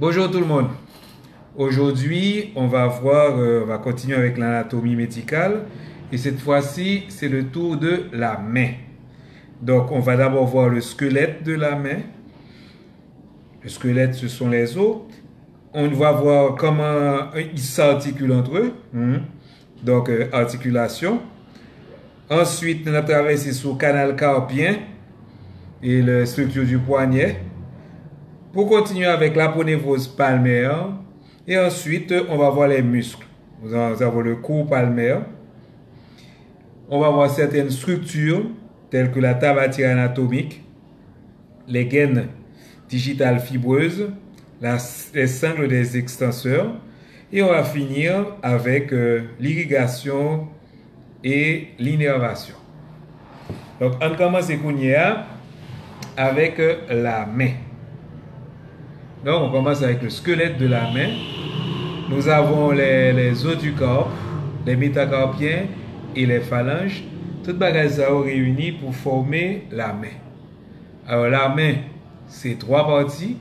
Bonjour tout le monde. Aujourd'hui, on va continuer avec l'anatomie médicale et cette fois-ci, c'est le tour de la main. Donc, on va d'abord voir le squelette de la main. Le squelette, ce sont les os. On va voir comment ils s'articulent entre eux. Donc, articulation. Ensuite, on a traversé sur le canal carpien et la structure du poignet. Pour continuer avec l'aponévrose palmaire, et ensuite, on va voir les muscles. Nous avons le cou palmaire. On va voir certaines structures, telles que la tabatière anatomique, les gaines digitales fibreuses, les sangles des extenseurs. Et on va finir avec l'irrigation et l'innervation. Donc, on commence avec la main. Donc, on commence avec le squelette de la main. Nous avons les os du corps, les métacarpiens et les phalanges. Toutes bagages sont réunis pour former la main. Alors, la main, c'est trois parties.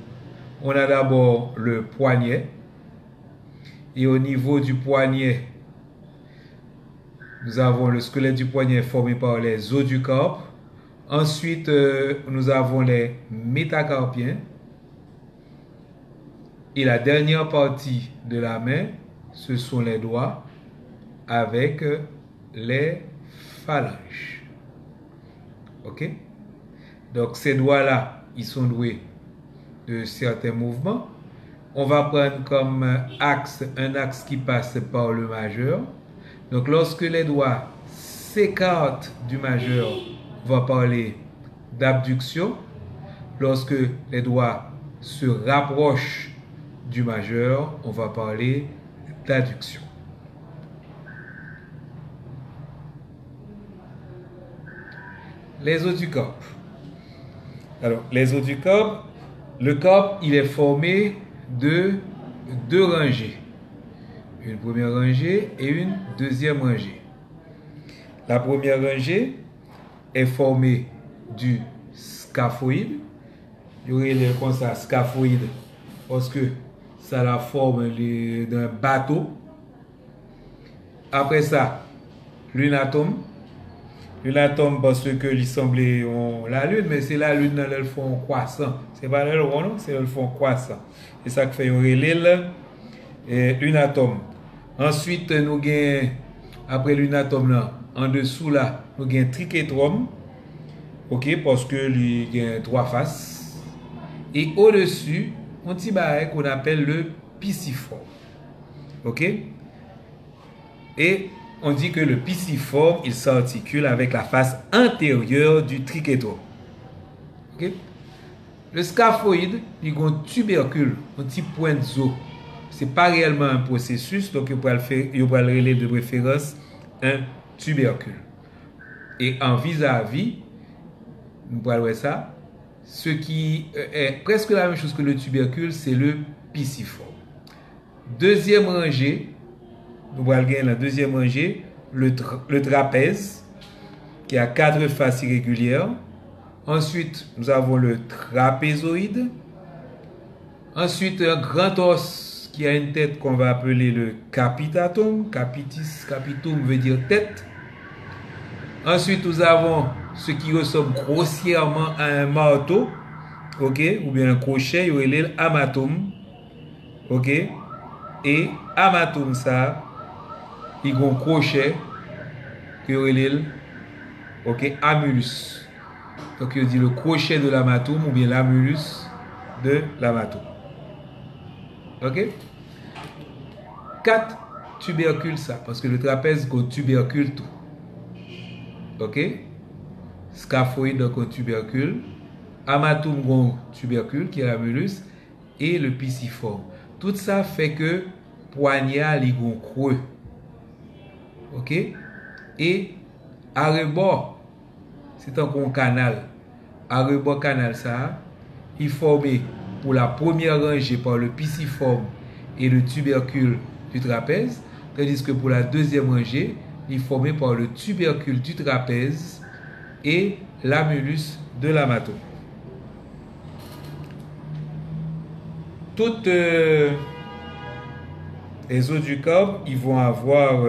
On a d'abord le poignet. Et au niveau du poignet, nous avons le squelette du poignet formé par les os du corps. Ensuite, nous avons les métacarpiens. Et la dernière partie de la main, ce sont les doigts avec les phalanges. Ok? Donc ces doigts-là, ils sont doués de certains mouvements. On va prendre comme axe un axe qui passe par le majeur. Donc lorsque les doigts s'écartent du majeur, on va parler d'abduction. Lorsque les doigts se rapprochent du majeur, on va parler d'adduction. Les os du corps. Alors, les os du corps, le corps, il est formé de deux rangées. Une première rangée et une deuxième rangée. La première rangée est formée du scaphoïde. Il y aurait comme ça, scaphoïde, parce que ça a la forme d'un bateau. Après ça, l'unatome. L'unatome parce que il semblait la lune, mais c'est la lune dans le fond croissant. C'est pas le rond, non? C'est le fond croissant. C'est ça qui fait l'unatome. Ensuite, nous avons, après l'unatome là, en dessous là, nous avons triquetrum. Ok, parce que il y a trois faces. Et au-dessus, un petit barré qu'on appelle le pisiforme. Ok? Et on dit que le pisiforme, il s'articule avec la face antérieure du triquetrum. Ok? Le scaphoïde, il a un tubercule, un petit point de zo. Ce n'est pas réellement un processus, donc il peut le relayer de préférence un tubercule. Et en vis-à-vis, nous parlons de ça. Ce qui est presque la même chose que le tubercule, c'est le pisiforme. Deuxième rangée, nous voyons la deuxième rangée, le trapèze, qui a quatre faces irrégulières. Ensuite, nous avons le trapézoïde. Ensuite, un grand os qui a une tête qu'on va appeler le capitatum. Capitum veut dire tête. Ensuite, nous avons ce qui ressemble grossièrement à un marteau, ok, ou bien un crochet, il y aurait l'amatum, ok, et amatum ça, il y a un crochet, qui aurait ok, amulus. Donc, il dit le crochet de l'amatum ou bien l'amulus de l'amatum. Ok? 4 tubercules ça, parce que le trapèze a un tubercule tout. Ok? Scaphoïde donc un tubercule, amatum un tubercule qui est l'amulus et le pisiforme. Tout ça fait que poignard il un creux. OK? Et à rebord, c'est un canal. À rebord canal ça, il est formé pour la première rangée par le pisiforme et le tubercule du trapèze, tandis que pour la deuxième rangée, il est formé par le tubercule du trapèze et l'amulus de l'amatum. toutes les os du corps, ils vont avoir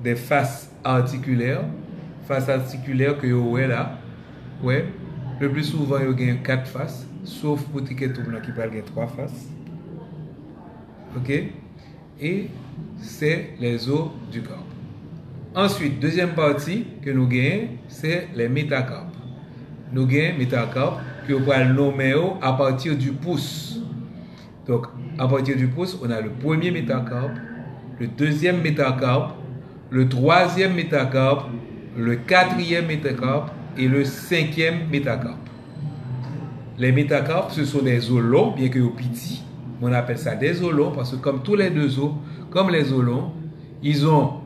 des faces articulaires. Faces articulaires que vous voyez là. Ouais. Le plus souvent, il y a 4 faces. Sauf pour les qui parlent de 3 faces. Ok? Et c'est les os du corps. Ensuite, deuxième partie que nous gagnons, c'est les métacarpes. Nous gagnons métacarpes que vous pouvez nommer à partir du pouce. Donc, à partir du pouce, on a le premier métacarpe, le deuxième métacarpe, le troisième métacarpe, le quatrième métacarpe et le cinquième métacarpe. Les métacarpes, ce sont des os longs, bien que petits. On appelle ça des os longs parce que comme tous les deux os, comme les os longs, ils ont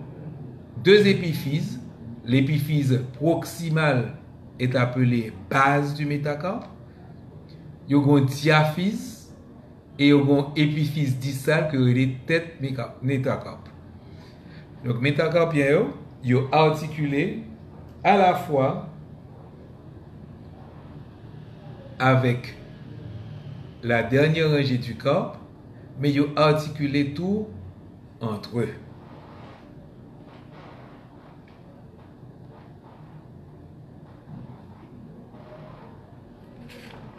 2 épiphyses. L'épiphyse proximale est appelée base du métacarpe. Il y a une diaphyse et il y a une épiphyse distale qui est la tête métacarpe. Donc, métacarpe, ils sont articulés à la fois avec la dernière rangée du corps, mais ils sont articulés tout entre eux.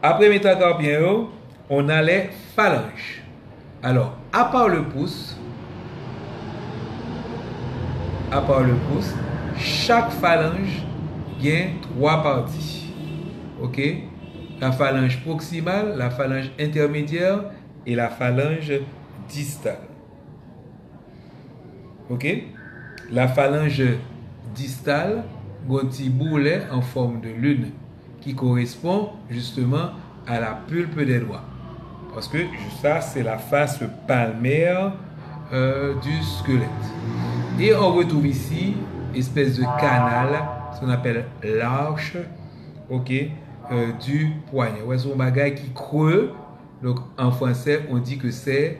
Après métacarpien, on a les phalanges. Alors, à part le pouce, chaque phalange a 3 parties. Ok? La phalange proximale, la phalange intermédiaire et la phalange distale. Ok? La phalange distale a un petit boulet en forme de lune qui correspond justement à la pulpe des doigts. Parce que ça, c'est la face palmaire du squelette. Et on retrouve ici une espèce de canal, ce qu'on appelle l'arche, ok, du poignet. Ouais, c'est un bagage qui creux. Donc en français, on dit que c'est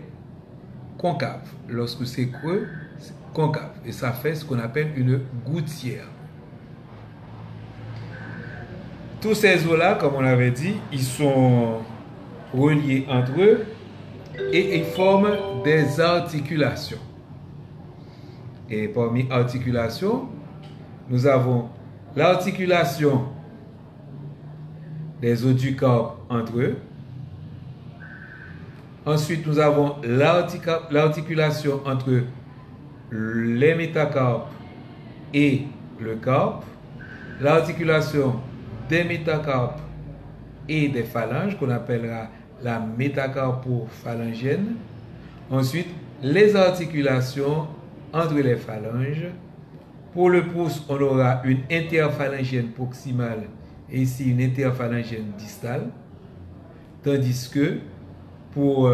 concave. Lorsque c'est creux, c'est concave. Et ça fait ce qu'on appelle une gouttière. Tous ces os-là, comme on l'avait dit, ils sont reliés entre eux et ils forment des articulations. Et parmi articulations, nous avons l'articulation des os du corps entre eux. Ensuite, nous avons l'articulation entre les métacarpes et le carpe. L'articulation des métacarpes et des phalanges qu'on appellera la métacarpophalangienne. Ensuite, les articulations entre les phalanges. Pour le pouce, on aura une interphalangienne proximale et ici une interphalangienne distale. Tandis que pour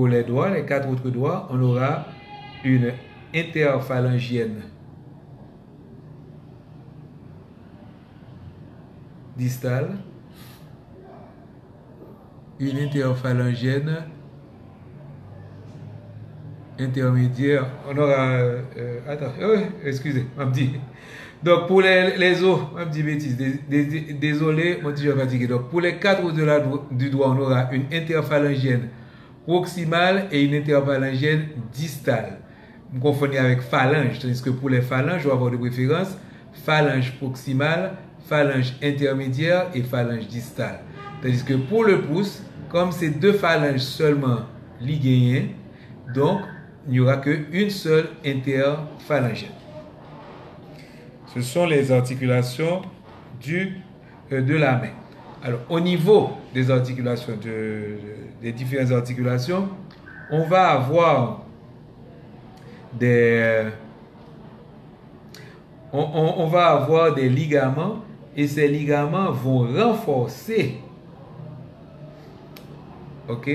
les doigts, les 4 autres doigts, on aura une interphalangienne distale, une interphalangienne intermédiaire. On aura. Excusez, on me dit. Donc pour les os, on me dit bêtise. Désolé, mon petit fatigué. Donc pour les 4 os du doigt, on aura une interphalangienne proximale et une interphalangienne distale. Vous confondez avec phalange, tandis que pour les phalanges, on va avoir de préférence phalange proximale, phalange intermédiaire et phalange distale. Tandis que pour le pouce, comme c'est 2 phalanges seulement ligées, donc il n'y aura qu'une seule interphalangienne. Ce sont les articulations de la main. Alors, au niveau des articulations, des différentes articulations, on va avoir on va avoir des ligaments et ces ligaments vont renforcer. Ok?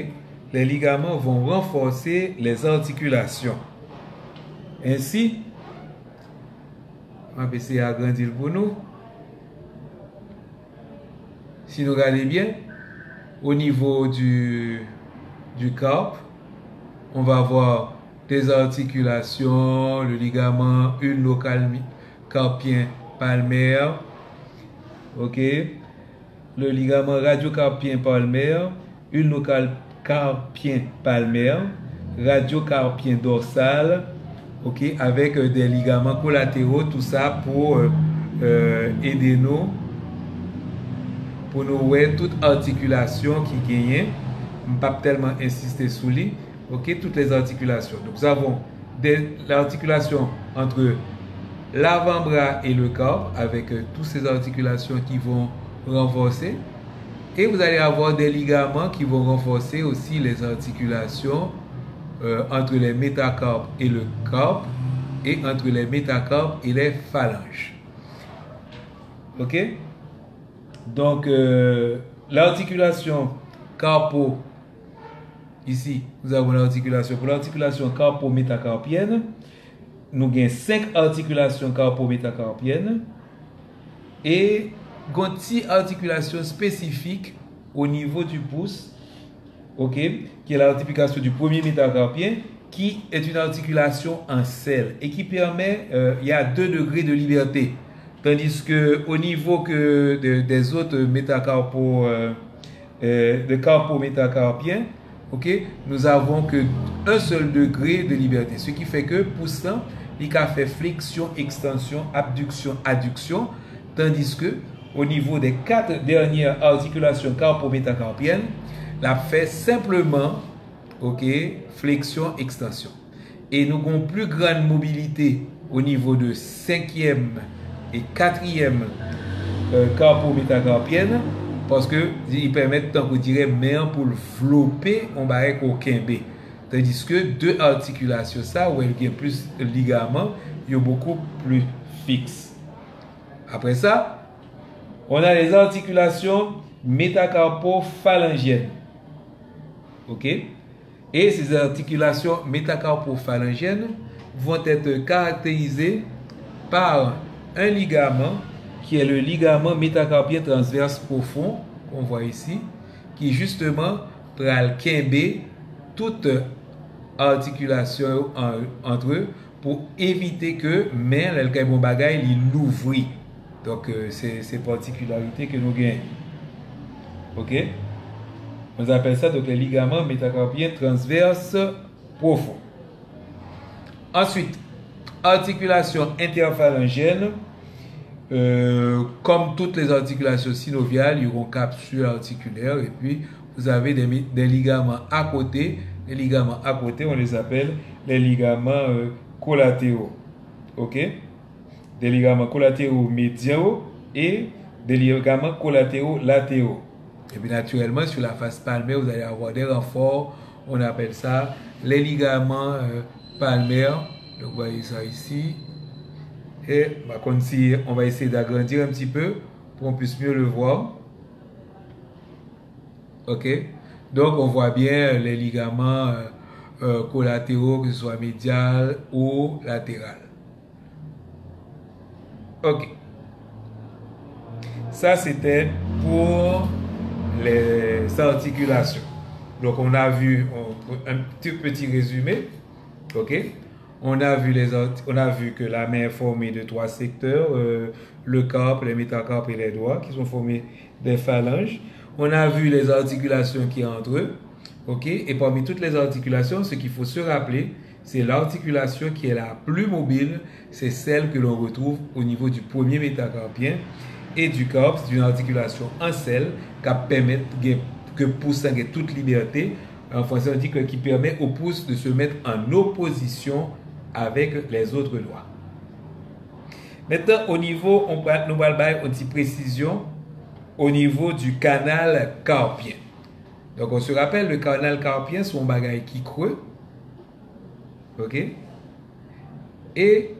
Les ligaments vont renforcer les articulations. Ainsi, on va essayer d'agrandir pour nous. Si nous regardons bien, au niveau du carpe, on va avoir des articulations, le ligament ulno-carpien palmaire, ok, le ligament radiocarpien palmaire, ulnocarpien palmaire, radiocarpien dorsal, ok, avec des ligaments collatéraux, tout ça pour aider nous, pour nous voir toute articulation qui gagne. Je ne vais pas tellement insister sur lui, ok, toutes les articulations. Donc nous avons l'articulation entre l'avant-bras et le corps, avec toutes ces articulations qui vont renforcer. Et vous allez avoir des ligaments qui vont renforcer aussi les articulations entre les métacarpes et le carpe, et entre les métacarpes et les phalanges. Ok? Donc, l'articulation carpo, ici, nous avons l'articulation. Pour l'articulation carpo-métacarpienne, nous avons 5 articulations carpo-métacarpiennes et une articulation spécifique au niveau du pouce, ok, qui est l'articulation du premier métacarpien, qui est une articulation en selle et qui permet, il y a 2 degrés de liberté, tandis que au niveau des autres métacarpos, de carpo-métacarpiens, ok, nous avons que un seul degré de liberté, ce qui fait que poussant, il a fait flexion, extension, abduction, adduction, tandis que au niveau des 4 dernières articulations carpo-métacarpiennes, la fait simplement, ok, flexion, extension. Et nous avons plus grande mobilité au niveau de 5e et 4e carpo-métacarpienne, parce que ils permettent, tant qu'on dirait, main pour le flopper, on va avec aucun B. Tandis que 2 articulations, ça, où il y a plus de ligaments, il y a beaucoup plus fixe. Après ça, on a les articulations métacarpo-phalangiennes. Ok? Et ces articulations métacarpo-phalangiennes vont être caractérisées par un ligament qui est le ligament métacarpien transverse profond, qu'on voit ici, qui justement pral quimber toute articulation entre eux pour éviter que main le bon bagage il l'ouvre. Donc c'est ces particularités que nous gagnons. Ok? On appelle ça donc les ligaments métacarpiens transverses profonds. Ensuite, articulation interphalangienne. Comme toutes les articulations synoviales, il y aura une capsule articulaire et puis vous avez des ligaments à côté. Les ligaments à côté, on les appelle les ligaments collatéraux. Ok? Des ligaments collatéraux médiaux et des ligaments collatéraux latéraux. Et puis naturellement, sur la face palmaire, vous allez avoir des renforts. On appelle ça les ligaments palmaires. Donc vous voyez ça ici. Et comme si on va essayer d'agrandir un petit peu pour qu'on puisse mieux le voir. Ok? Donc on voit bien les ligaments collatéraux, que ce soit médial ou latéral. Ok. Ça c'était pour les articulations. Donc on a vu un petit résumé. Ok? On a vu que la main est formée de 3 secteurs, le carpe, les métacarpes et les doigts, qui sont formés des phalanges. On a vu les articulations qui sont entre eux. Ok? Et parmi toutes les articulations, ce qu'il faut se rappeler, c'est l'articulation qui est la plus mobile, c'est celle que l'on retrouve au niveau du premier métacarpien et du carpe. C'est une articulation en selle qui permet que le pouce ait toute liberté. En français, on dit que qui permet au pouce de se mettre en opposition avec les autres doigts. Maintenant, au niveau, nous allons faire une petite précision au niveau du canal carpien. Donc, on se rappelle, le canal carpien, c'est un bagage qui creux. Ok? Et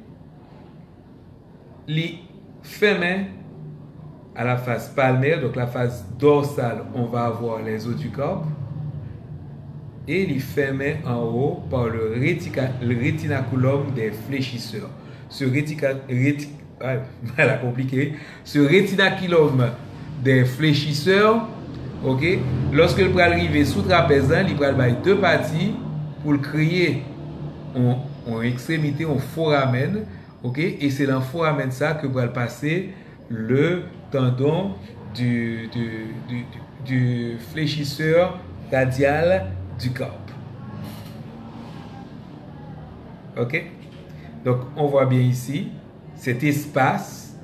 les femmes à la face palmaire, donc la face dorsale, on va avoir les os du corps. Et les fermé en haut par le rétinaculum des fléchisseurs. Ce rétinaculum des fléchisseurs, ok, lorsque le bras arrive sous trapèze, il va avoir 2 parties pour créer en extrémité, en foramen, ok, et c'est dans le foramen ça que va passer le tendon du fléchisseur radial du carpe. Ok? Donc, on voit bien ici cet espace.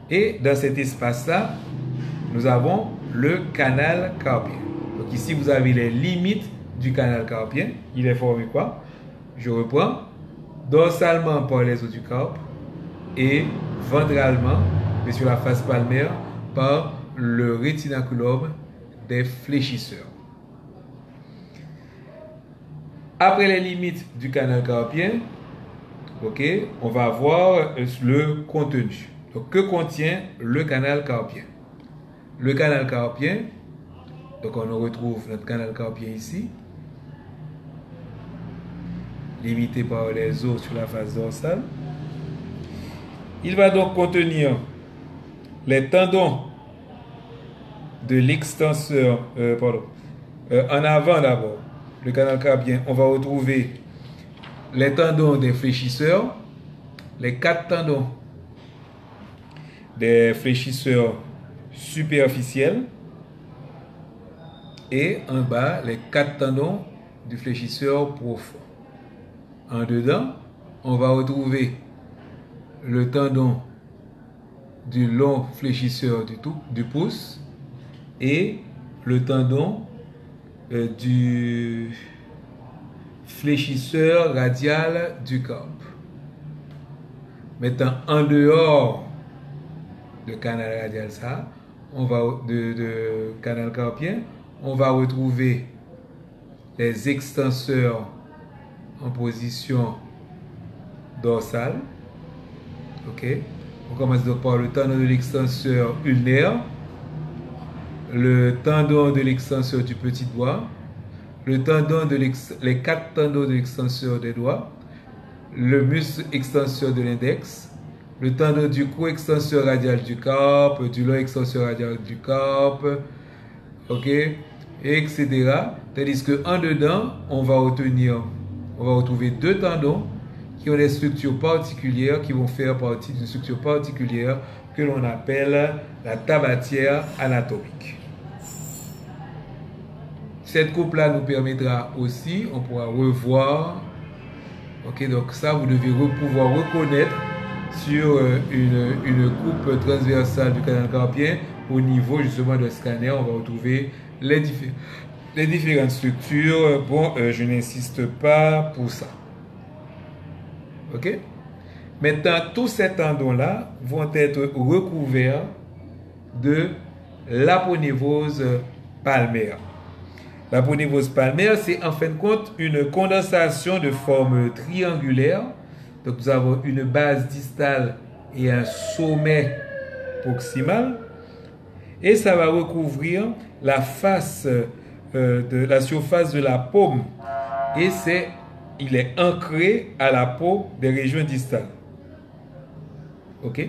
Et dans cet espace-là, nous avons le canal carpien. Donc ici, vous avez les limites du canal carpien. Il est formé quoi? Je reprends. Dorsalement par les os du carpe et ventralement, mais sur la face palmaire, par le rétinaculum des fléchisseurs. Après les limites du canal carpien, ok, on va voir le contenu. Donc, que contient le canal carpien? Le canal carpien, donc on retrouve notre canal carpien ici, limité par les os sur la face dorsale. Il va donc contenir les tendons de l'extenseur, en avant d'abord, le canal carpien, on va retrouver les tendons des fléchisseurs, les 4 tendons des fléchisseurs superficiels et en bas les 4 tendons du fléchisseur profond. En dedans, on va retrouver le tendon du long fléchisseur du pouce et le tendon du fléchisseur radial du carpe. Maintenant, en dehors de canal radial ça, on va de canal carpien, on va retrouver les extenseurs en position dorsale. Ok, on commence donc par le tendon de l'extenseur ulnaire, le tendon de l'extenseur du petit doigt, le tendon de les 4 tendons de l'extenseur des doigts, le muscle extenseur de l'index, le tendon du co-extenseur radial du carpe, du long extenseur radial du carpe, ok, etc. Tandis qu'en dedans, on va retrouver 2 tendons qui ont des structures particulières, qui vont faire partie d'une structure particulière que l'on appelle la tabatière anatomique. Cette coupe-là nous permettra aussi, on pourra revoir, ok, donc ça vous devez pouvoir reconnaître sur une coupe transversale du canal carpien au niveau justement de scanner, on va retrouver les différentes structures. Bon, je n'insiste pas pour ça. Ok? Maintenant, tous ces tendons-là vont être recouverts de l'aponévrose palmaire. L'aponévrose palmaire, c'est en fin de compte une condensation de forme triangulaire. Donc, nous avons une base distale et un sommet proximal. Et ça va recouvrir la face la surface de la paume. Et il est ancré à la peau des régions distales. Ok?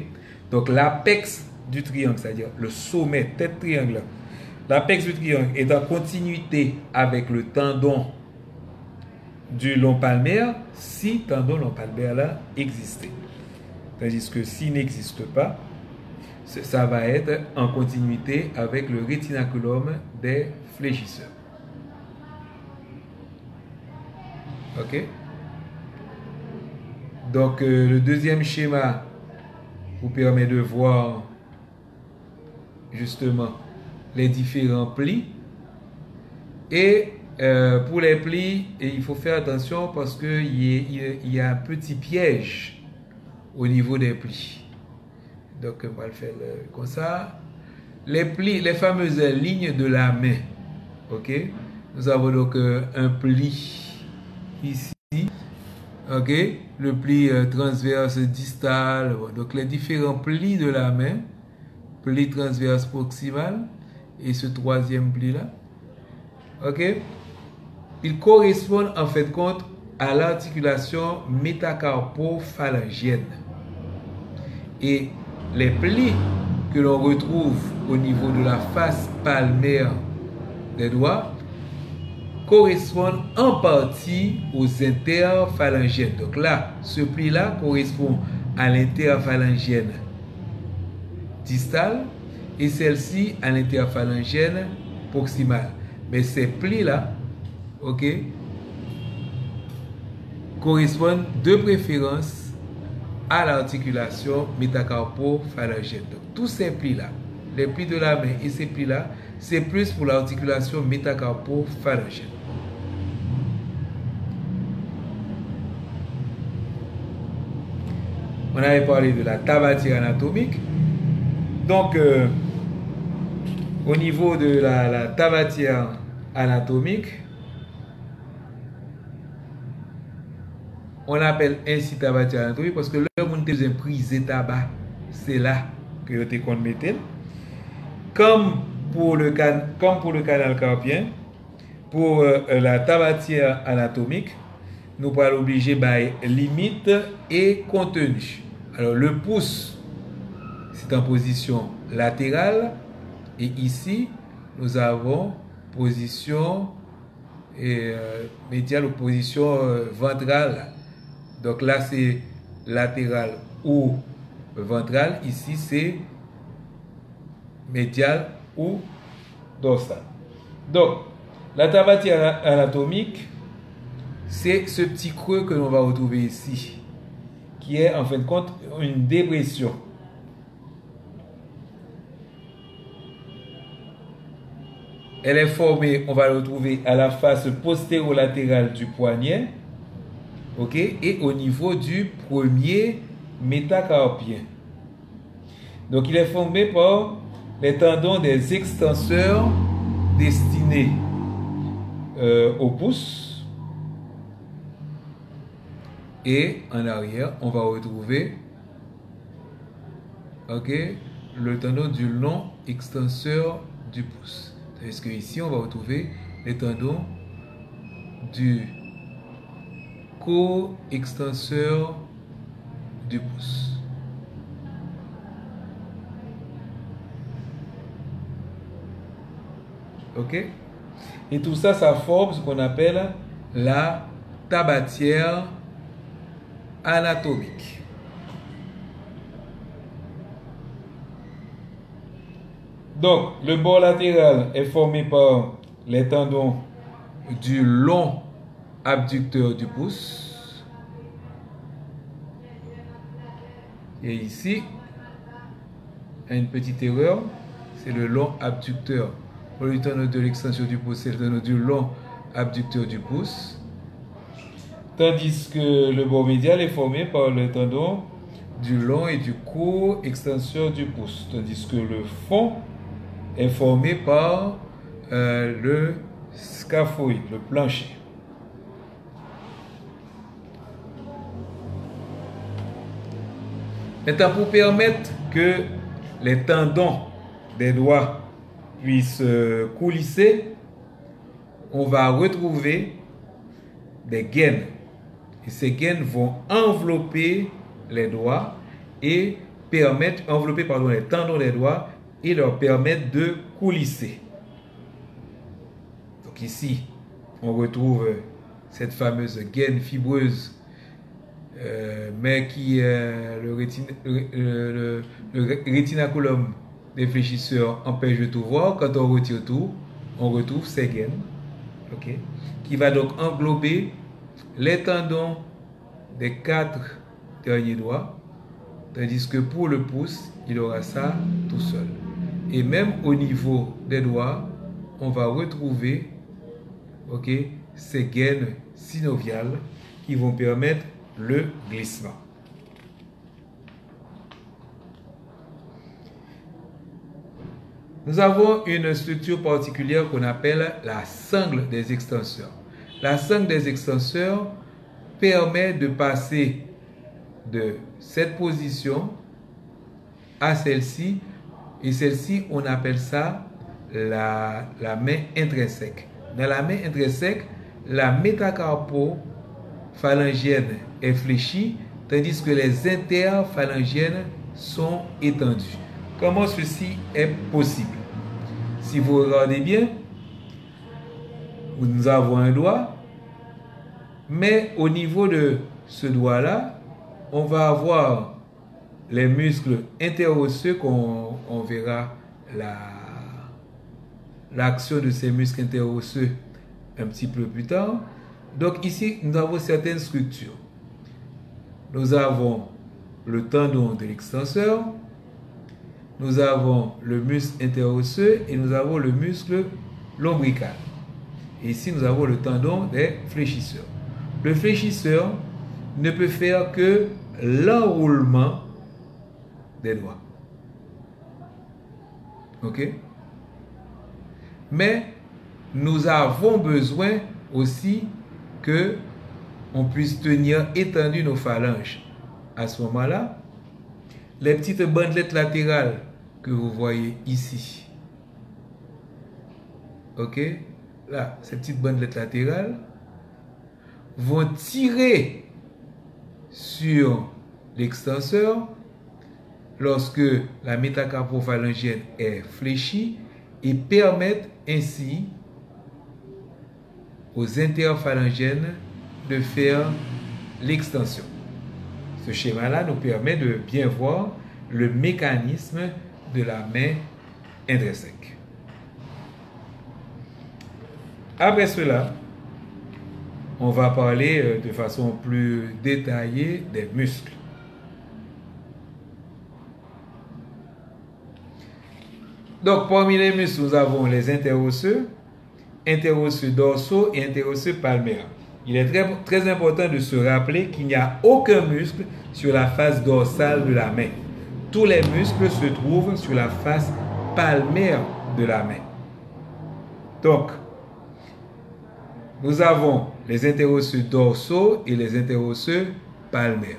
Donc, l'apex du triangle, c'est-à-dire le sommet, tête triangle, l'apex du triangle est en continuité avec le tendon du long palmaire si tendon long palmaire là existait. Tandis que s'il n'existe pas, ça va être en continuité avec le rétinaculum des fléchisseurs. Ok? Donc, le deuxième schéma vous permet de voir justement les différents plis. Et pour les plis, il faut faire attention parce qu'il y a un petit piège au niveau des plis. Donc, on va le faire comme ça. Les plis, les fameuses lignes de la main. Ok? Nous avons donc un pli ici. Ok? Le pli transverse distal. Donc, les différents plis de la main. Pli transverse proximal. Et ce troisième pli-là. Ok? Ils correspondent en fait compte à l'articulation métacarpophalangienne. Et les plis que l'on retrouve au niveau de la face palmaire des doigts correspondent en partie aux interphalangiennes. Donc là, ce pli-là correspond à l'interphalangienne distale et celle-ci à l'interphalangienne proximale. Mais ces plis-là, ok, correspondent de préférence à l'articulation métacarpophalangienne. Donc, tous ces plis-là, les plis de la main et ces plis-là, c'est plus pour l'articulation métacarpophalangienne. On avait parlé de la tabatière anatomique. Donc, au niveau de la tabatière anatomique, on appelle ainsi tabatière anatomique parce que le monde te besoin prise tabac, c'est là que tu qu'on mettait. Comme pour le canal carpien, pour la tabatière anatomique, nous allons obliger by limite et contenu. Alors le pouce, c'est en position latérale et ici, nous avons position médiale ou position ventrale. Donc là, c'est latéral ou ventral. Ici, c'est médial ou dorsal. Donc, la tabatière anatomique, c'est ce petit creux que l'on va retrouver ici, qui est en fin de compte une dépression. Elle est formée, on va le retrouver à la face postérolatérale du poignet, ok, et au niveau du premier métacarpien. Donc, il est formé par les tendons des extenseurs destinés au pouce. Et en arrière, on va retrouver, ok, le tendon du long extenseur du pouce. Est-ce que ici, on va retrouver les tendons du co-extenseur du pouce. Ok? Et tout ça, ça forme ce qu'on appelle la tabatière anatomique. Donc, le bord latéral est formé par les tendons du long abducteur du pouce. Et ici, il y a une petite erreur, c'est le long abducteur. Pour le tendon de l'extension du pouce, c'est le tendon du long abducteur du pouce. Tandis que le bord médial est formé par le tendon du long et du court extenseur du pouce. Tandis que le fond est formé par le scaphoïde, le plancher. Maintenant, pour permettre que les tendons des doigts puissent coulisser, on va retrouver des gaines. Et ces gaines vont envelopper les doigts et envelopper les tendons des doigts et leur permettre de coulisser. Donc ici, on retrouve cette fameuse gaine fibreuse, mais qui le rétinaculum des fléchisseurs empêche de tout voir. Quand on retire tout, on retrouve ces gaines, okay, qui va donc englober les tendons des 4 derniers doigts, tandis que pour le pouce, il aura ça tout seul. Et même au niveau des doigts, on va retrouver, ok, ces gaines synoviales qui vont permettre le glissement. Nous avons une structure particulière qu'on appelle la sangle des extenseurs. La sangle des extenseurs permet de passer de cette position à celle-ci, et celle-ci, on appelle ça la main intrinsèque. Dans la main intrinsèque, la métacarpophalangienne est fléchie, tandis que les interphalangiennes sont étendues. Comment ceci est possible? Si vous regardez bien, nous avons un doigt, mais au niveau de ce doigt-là, on va avoir les muscles interosseux qu'on verra l'action de ces muscles interosseux un petit peu plus tard. Donc ici, nous avons certaines structures. Nous avons le tendon de l'extenseur, nous avons le muscle interosseux et nous avons le muscle lombrical. Et ici, nous avons le tendon des fléchisseurs. Le fléchisseur ne peut faire que l'enroulement des doigts. OK? Mais nous avons besoin aussi que on puisse tenir étendu nos phalanges. À ce moment-là, les petites bandelettes latérales que vous voyez ici, ok, là, ces petites bandelettes latérales vont tirer sur l'extenseur lorsque la métacarpophalangienne est fléchie et permettent ainsi aux interphalangiennes de faire l'extension. Ce schéma-là nous permet de bien voir le mécanisme de la main intrinsèque. Après cela, on va parler de façon plus détaillée des muscles. Donc, parmi les muscles, nous avons les interosseux dorsaux et interosseux palmaires. Il est très important de se rappeler qu'il n'y a aucun muscle sur la face dorsale de la main. Tous les muscles se trouvent sur la face palmaire de la main. Donc, nous avons les interosseux dorsaux et les interosseux palmaires.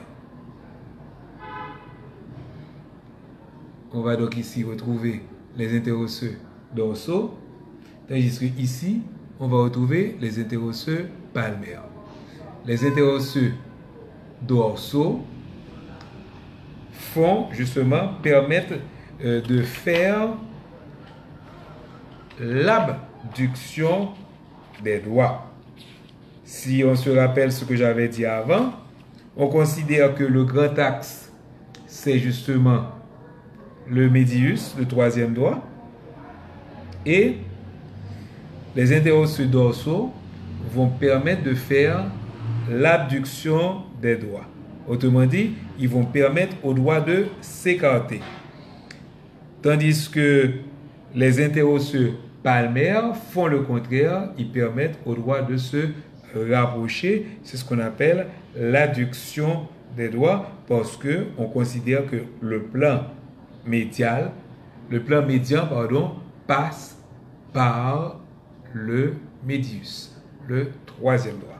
On va donc ici retrouver les interosseux dorsaux, tandis que ici, on va retrouver les interosseux palmaires. Les interosseux dorsaux permettent de faire l'abduction des doigts. Si on se rappelle ce que j'avais dit avant, on considère que le grand axe, c'est justement le médius, le troisième doigt, et les interosseux dorsaux vont permettre de faire l'abduction des doigts. Autrement dit, ils vont permettre aux doigts de s'écarter. Tandis que les interosseux palmaires font le contraire, ils permettent aux doigts de se rapprocher. C'est ce qu'on appelle l'adduction des doigts parce que on considère que le plan médian, passe par le médius, le troisième doigt.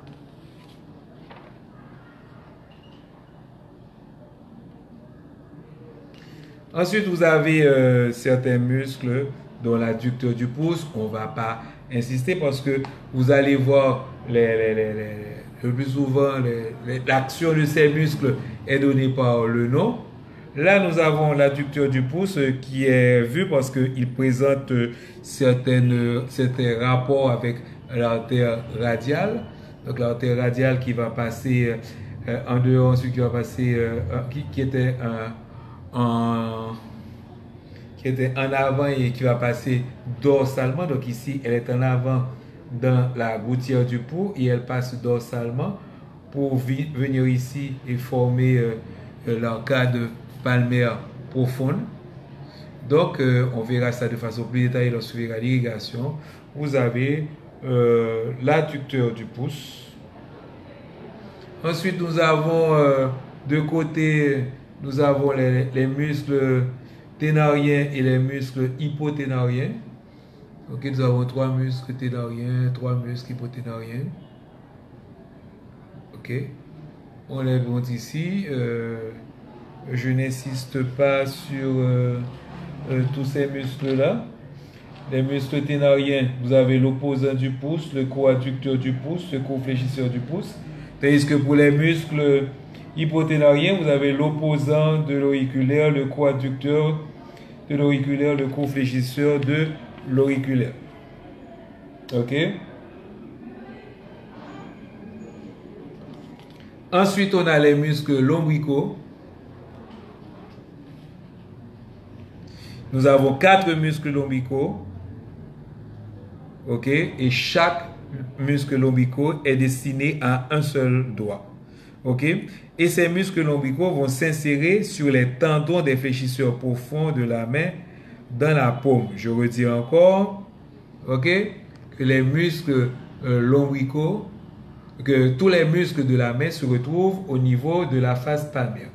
Ensuite, vous avez certains muscles dont l'adducteur du pouce. On ne va pas insister parce que vous allez voir le plus souvent l'action de ces muscles est donnée par le nom. Là, nous avons l'adducteur du pouce qui est vu parce qu'il présente certains rapports avec l'artère radiale. Donc l'artère radiale qui va passer en dehors, ensuite qui va passer, qui était en avant et qui va passer dorsalement. Donc ici, elle est en avant dans la gouttière du pouls et elle passe dorsalement pour venir ici et former l'arcade palmaire profonde. Donc, on verra ça de façon plus détaillée lorsque on verra l'irrigation. Vous avez l'adducteur du pouce. Ensuite, nous avons de côté, nous avons les muscles ténariens et les muscles hypoténariens. Ok, nous avons 3 muscles ténariens, 3 muscles hypoténariens. Ok, on les montre ici. Je n'insiste pas sur tous ces muscles-là. Les muscles ténariens, vous avez l'opposant du pouce, le coadducteur du pouce, le cofléchisseur du pouce. Tandis que pour les muscles hypoténariens, vous avez l'opposant de l'auriculaire, le coadducteur de l'auriculaire, le cofléchisseur de l'auriculaire. Ok? Ensuite, on a les muscles lombricaux. Nous avons 4 muscles lombicaux. OK? Et chaque muscle lombicaux est destiné à un seul doigt. OK? Et ces muscles lombicaux vont s'insérer sur les tendons des fléchisseurs profonds de la main dans la paume. Je redis encore, OK? Que les muscles lombicaux, que tous les muscles de la main se retrouvent au niveau de la face palmaire.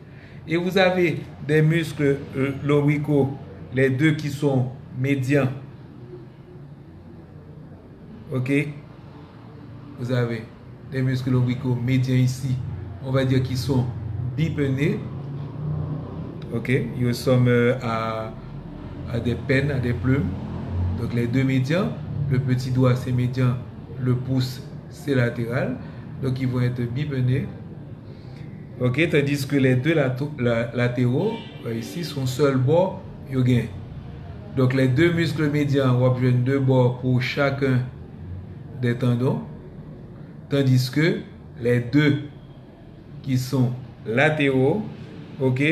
Et vous avez des muscles lombicaux, les deux qui sont médians. OK? Vous avez des muscles lombicaux médians ici. On va dire qu'ils sont bipennés. OK? Ils ressemblent à des pennes, à des plumes. Donc les deux médians. Le petit doigt, c'est médian. Le pouce, c'est latéral. Donc ils vont être bipennés. OK? Tandis que les deux latéraux, ici, sont seul bord, yoga. Donc les deux muscles médians, on va prendre deux bords pour chacun des tendons. Tandis que les deux qui sont latéraux, OK,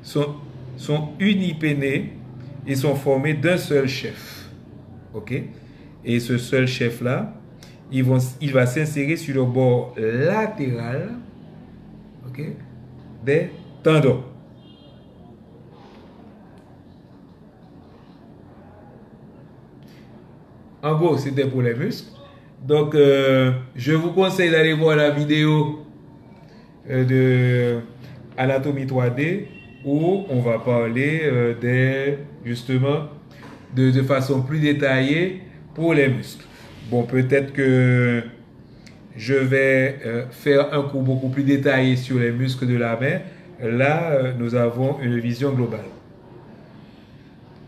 sont unipennés et sont formés d'un seul chef. OK? Et ce seul chef-là, il va s'insérer sur le bord latéral, OK, des tendons. En gros, c'était pour les muscles. Donc, je vous conseille d'aller voir la vidéo de Anatomie 3D où on va parler justement de façon plus détaillée pour les muscles. Bon, peut-être que je vais faire un cours beaucoup plus détaillé sur les muscles de la main. Là, nous avons une vision globale.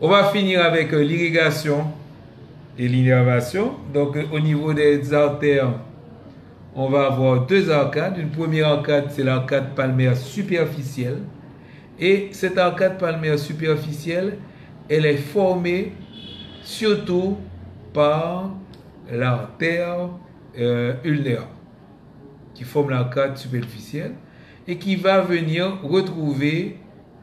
On va finir avec l'irrigation et l'innervation. Donc, au niveau des artères, on va avoir deux arcades. Une première arcade, c'est l'arcade palmaire superficielle. Et cette arcade palmaire superficielle, elle est formée surtout par l'artère ulnaire qui forme l'arcade superficielle et qui va venir retrouver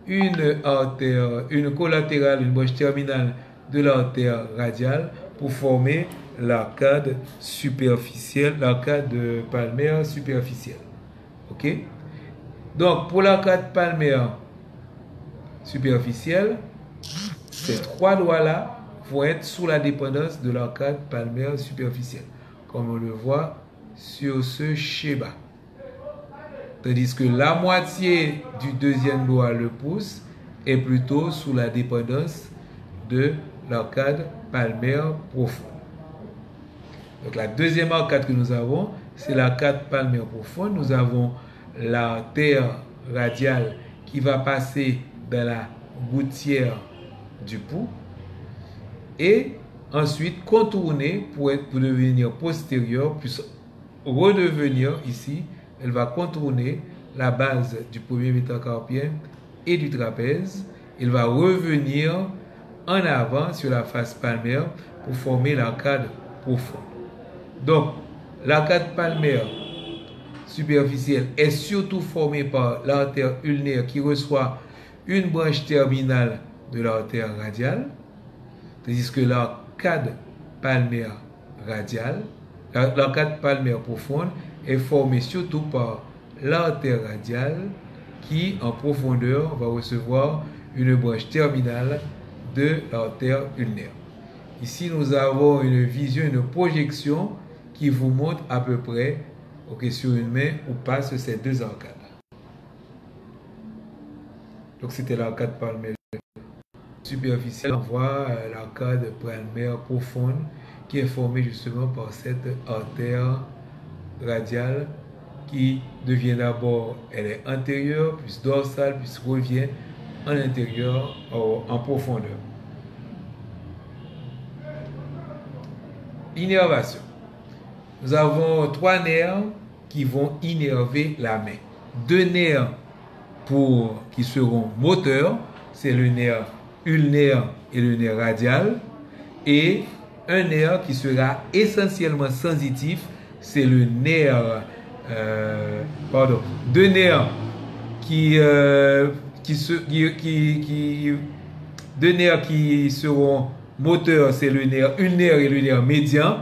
une artère, une collatérale, une branche terminale de l'artère radiale pour former l'arcade superficielle, l'arcade palmaire superficielle. OK? Donc, pour l'arcade palmaire superficielle, ces trois doigts-là vont être sous la dépendance de l'arcade palmaire superficielle, comme on le voit sur ce schéma. Tandis que la moitié du deuxième doigt, le pouce, est plutôt sous la dépendance de l'arcade palmaire profonde. Donc la deuxième arcade que nous avons, c'est l'arcade palmaire profonde. Nous avons l'artère radiale qui va passer dans la gouttière du pouls et ensuite contourner pour devenir postérieure, puis redevenir ici, elle va contourner la base du premier métacarpien et du trapèze. Il va revenir en avant sur la face palmaire pour former l'arcade profonde. Donc, l'arcade palmaire superficielle est surtout formée par l'artère ulnaire qui reçoit une branche terminale de l'artère radiale, tandis que l'arcade palmaire radiale, l'arcade palmaire profonde est formée surtout par l'artère radiale qui, en profondeur, va recevoir une branche terminale de l'artère ulnaire. Ici, nous avons une vision, une projection qui vous montre à peu près sur une main où passent ces deux arcades. Donc, c'était l'arcade palmaire superficielle. On voit l'arcade palmaire profonde qui est formée justement par cette artère radiale qui devient d'abord, elle est antérieure, puis dorsale, puis revient en intérieur, en profondeur. Innervation. Nous avons trois nerfs qui vont innerver la main. Deux nerfs qui seront moteurs, c'est le nerf ulnaire et le nerf radial, et un nerf qui sera essentiellement sensitif, c'est le nerf, Deux nerfs qui seront moteurs, c'est le nerf ulnaire et le nerf médian.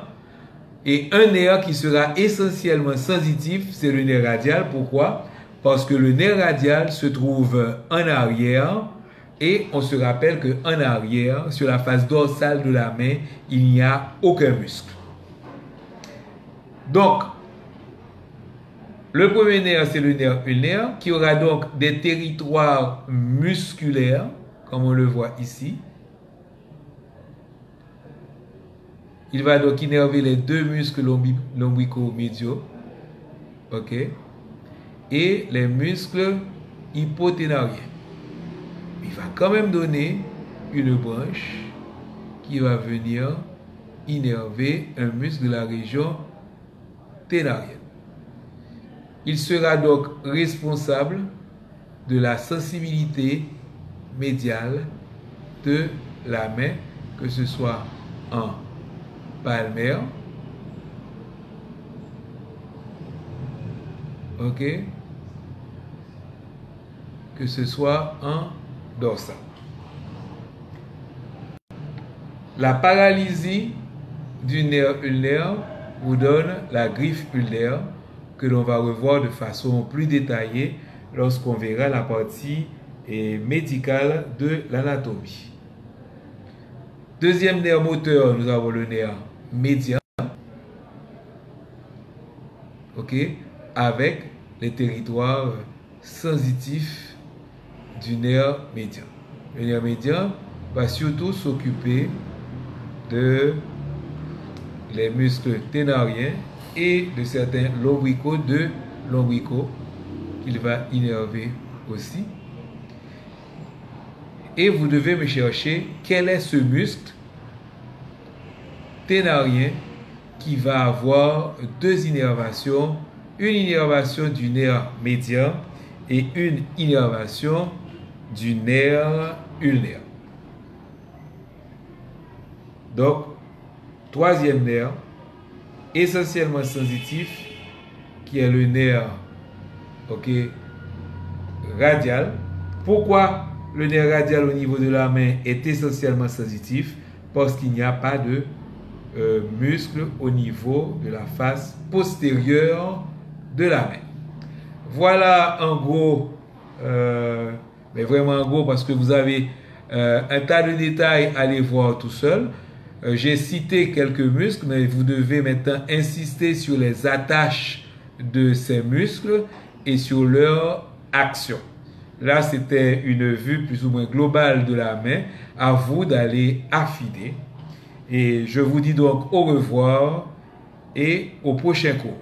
Et un nerf qui sera essentiellement sensitif, c'est le nerf radial. Pourquoi? Parce que le nerf radial se trouve en arrière et on se rappelle qu'en arrière, sur la face dorsale de la main, il n'y a aucun muscle. Donc, le premier nerf, c'est le nerf ulnaire qui aura donc des territoires musculaires, comme on le voit ici. Il va donc innerver les deux muscles lombrico-médiaux. OK? Et les muscles hypoténariens. Il va quand même donner une branche qui va venir innerver un muscle de la région ténarienne. Il sera donc responsable de la sensibilité médiale de la main, que ce soit en palmaire, ok, que ce soit en dorsal. La paralysie du nerf ulnaire vous donne la griffe ulnaire que l'on va revoir de façon plus détaillée lorsqu'on verra la partie médicale de l'anatomie. Deuxième nerf moteur, nous avons le nerf médian, ok, avec les territoires sensitifs du nerf médian. Le nerf médian va surtout s'occuper de les muscles ténariens et de certains lombricaux qu'il va innerver aussi. Et vous devez me chercher quel est ce muscle ténarien qui va avoir deux innervations, une innervation du nerf médian et une innervation du nerf ulnaire. Donc, troisième nerf, essentiellement sensitif, qui est le nerf, ok, radial. Pourquoi le nerf radial au niveau de la main est essentiellement sensitif? Parce qu'il n'y a pas de muscle au niveau de la face postérieure de la main. Voilà en gros, mais vraiment en gros, parce que vous avez un tas de détails à aller voir tout seul. J'ai cité quelques muscles, mais vous devez maintenant insister sur les attaches de ces muscles et sur leur action. Là, c'était une vue plus ou moins globale de la main. À vous d'aller affiner. Et je vous dis donc au revoir et au prochain cours.